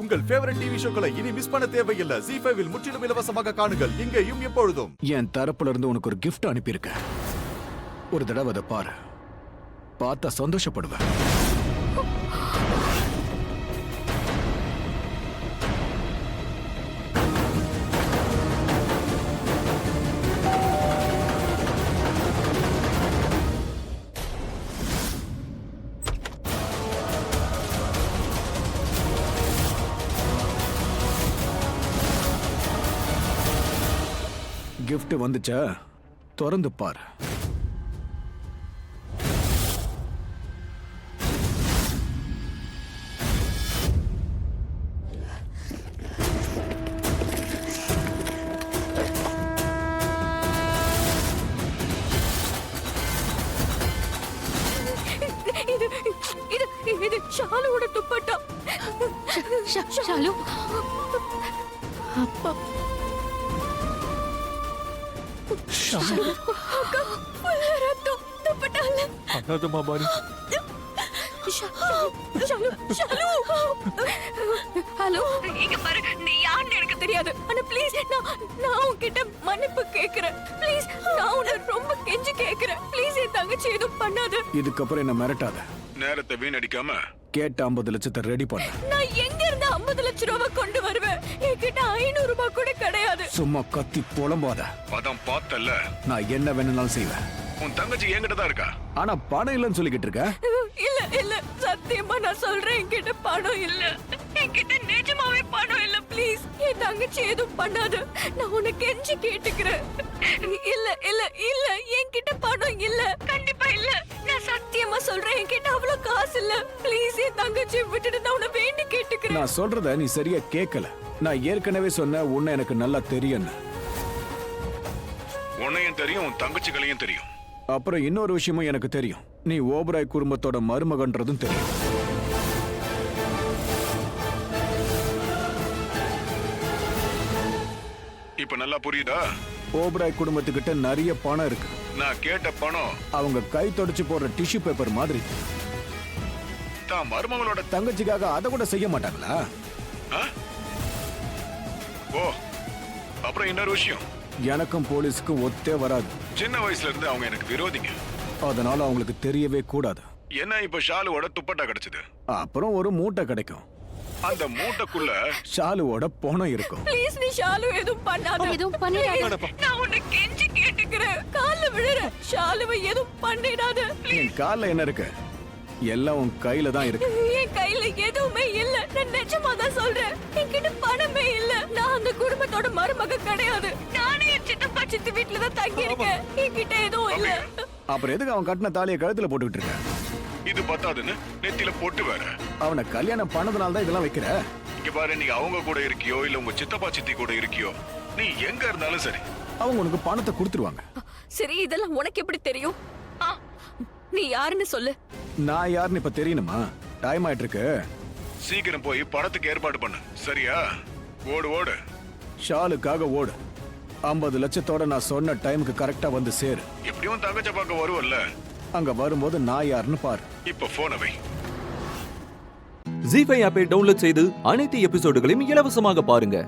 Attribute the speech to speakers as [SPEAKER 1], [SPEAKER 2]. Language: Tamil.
[SPEAKER 1] உங்கள் ஃபேவரட் டிவி ஷோக்களை இனி மிஸ் பண்ண தேவையில்லை. ZEE5 இல் முற்றிலும் இலவசமாக காணுங்கள். இங்கேயும் எப்பொழுதும்.
[SPEAKER 2] என் தரப்புல இருந்து உனக்கு ஒரு கிஃப்ட் அனுப்பியிருக்கேன். ஒரு தடவை அதை பாரு. பார்த்தா சந்தோஷப்படுவேன். கிஃப்ட் வந்துச்சா? திறந்து பாரு.
[SPEAKER 3] இது ஷாலுவோட துப்பட்டா. ஷாலு அப்பா அக்கா ரத்தம் துப்பட்டால.
[SPEAKER 4] அனாதமா பாரு.
[SPEAKER 3] ஹலோ, இங்க பாரு, நீ யாருன்னு எனக்கு தெரியாது. ஆனா ப்ளீஸ் நான் உன்கிட்ட மன்னிப்பு கேக்குறேன். ப்ளீஸ், நான் உன்னை ரொம்ப கெஞ்சி கேக்குறேன். ப்ளீஸ் என் தங்கச்சி எதுவும் பண்ணாத.
[SPEAKER 2] இதுக்கப்புறம் என்ன மிரட்டாத.
[SPEAKER 5] நேரத்தை வீணடிக்காம
[SPEAKER 2] கேட்ட 50 லட்சத்தை ரெடி பண்ண.
[SPEAKER 3] நான் எங்க இருந்து 50 லட்சம் ரூபாய் கொண்டு வருவேன்? என்கிட்ட 500 ரூபாய் கூட கிடையாது.
[SPEAKER 2] சும்மா கத்தி புலம்பாத.
[SPEAKER 5] அதான் பார்த்தல,
[SPEAKER 2] நான் என்ன வேணும்னாலும் செய்வேன்.
[SPEAKER 5] உன் தங்கச்சி என்கிட்ட தான் இருக்கா.
[SPEAKER 2] ஆனா பணம் இல்லைன்னு சொல்லிக்கிட்டு இருக்க.
[SPEAKER 3] இல்ல இல்ல, சத்தியமா நான் சொல்றேன், என்கிட்ட பணம் இல்ல. என்கிட்ட நிஜமாவே பணம் இல்ல. ப்ளீஸ் என் தங்கச்சி எதுவும் பண்ணாது. நான் உன்னை கெஞ்சி கேட்டுக்கிறேன். இல்ல இல்ல இல்ல, என்கிட்ட பணம் இல்ல. கண்டிப்பா இல்ல. நான் சத்தியமா சொல்றேன், என்கிட்ட அவ்வளவு காசு இல்ல. ப்ளீஸ் என் தங்கச்சி விட்டுட்டு நான் உன்னை வேண்டி கேட்டுக்கிறேன்.
[SPEAKER 2] நான் சொல்றத நீ சரியா கேட்கல. நான் ஏற்கனவே சொன்ன உன்னை எனக்கு நல்லா தெரியும்.
[SPEAKER 5] உன்னையும் தெரியும், உன் தங்கச்சிகளையும் தெரியும்.
[SPEAKER 2] அப்புறம் இன்னொரு விஷயமும் எனக்கு தெரியும். நீ ஓபராய் குடும்பத்தோட மருமகன்றதும் தெரியும்.
[SPEAKER 5] இப்ப நல்லா புரியுதா?
[SPEAKER 2] ஓபராய் குடும்பத்துக்கிட்ட நிறைய பணம் இருக்கு.
[SPEAKER 5] நான் கேட்ட பணம்
[SPEAKER 2] அவங்க கை தொடச்சு போடுற டிஷ்யூ பேப்பர் மாதிரி.
[SPEAKER 5] தான் மருமகளோட
[SPEAKER 2] தங்கச்சிக்காக அதை கூட செய்ய மாட்டாங்களா?
[SPEAKER 5] ஓ, அப்புறம் இன்னொரு விஷயம்,
[SPEAKER 2] எனக்கும் போலீஸ்க்கும் ஒத்தே வராது.
[SPEAKER 5] சின்ன வயசுல இருந்து அவங்க எனக்கு விரோதிங்க.
[SPEAKER 2] அதனால அவங்களுக்கு தெரியவே கூடாது.
[SPEAKER 5] என்ன இப்ப ஷாலுவோட துப்பட்டா கிடைச்சது.
[SPEAKER 2] அப்புறம் ஒரு மூட்டை கிடைக்கும்.
[SPEAKER 5] அந்த மூட்டைக்குள்ள
[SPEAKER 2] ஷாலுவோட பணம் இருக்கும்.
[SPEAKER 3] ப்ளீஸ் நீ ஷாலு எதுவும் பண்ணாத. எதுவும் பண்ணிடாத. நான் உன்னை கெஞ்சி கேட்டுக்கிறேன். கால்ல விழுறேன். ஷாலுவை எதுவும் பண்ணிடாத.
[SPEAKER 2] என் கால்ல என்ன இருக்கு? எல்லாம் உன் கையில தான் இருக்கு.
[SPEAKER 3] என் கையில எதுவுமே இல்ல. நான் நிஜமா தான் சொல்றேன். என்கிட்ட பணமே இல்ல. நான் அந்த குடும்பத்தோட மருமக கிடையாது. நானே என் சித்தப்பா சித்தி வீட்டுல தான் தங்கி இருக்கேன். என்கிட்ட எதுவும் இல்ல.
[SPEAKER 2] அப்புறம் எதுக்கு அவன் கட்டின தாலியை கழுத்துல போட்டுக்கிட்டு இருக்க?
[SPEAKER 5] இது பத்தாதுன்னு நெத்தியில பொட்டு வேற.
[SPEAKER 2] அவனை கல்யாணம் பண்ணதுனால தான் இதெல்லாம் வைக்கிற.
[SPEAKER 5] இங்க பாரு, நீ அவங்க கூட இருக்கியோ இல்ல உங்க சித்தப்பா சித்தி கூட இருக்கியோ, நீ எங்க இருந்தாலும் சரி,
[SPEAKER 2] அவங்க உனக்கு பணத்தை கொடுத்துருவாங்க.
[SPEAKER 3] சரி, இதெல்லாம் உனக்கு எப்படி தெரியும்? நீ யாருன்னு சொல்லு.
[SPEAKER 2] நான் யாருன்னு இப்ப தெரியணுமா? டைம் ஆயிட்டு இருக்கு.
[SPEAKER 5] சீக்கிரம் போய் படத்துக்கு ஏற்பாடு பண்ணு, சரியா? ஓடு ஓடு.
[SPEAKER 2] ஷாலுக்காக ஓடு. 50 லட்சத்தோட நான் சொன்ன டைமுக்கு கரெக்டா வந்து சேரு.
[SPEAKER 5] எப்படியும் தங்கச்ச பார்க்க வருவல்ல.
[SPEAKER 2] அங்க வரும்போது நான் யாருன்னு பாரு.
[SPEAKER 5] இப்ப போனை வை.
[SPEAKER 4] ZEE5 ஆப்பை டவுன்லோட் செய்து அனைத்து எபிசோடுகளையும் இலவசமாக பாருங்க.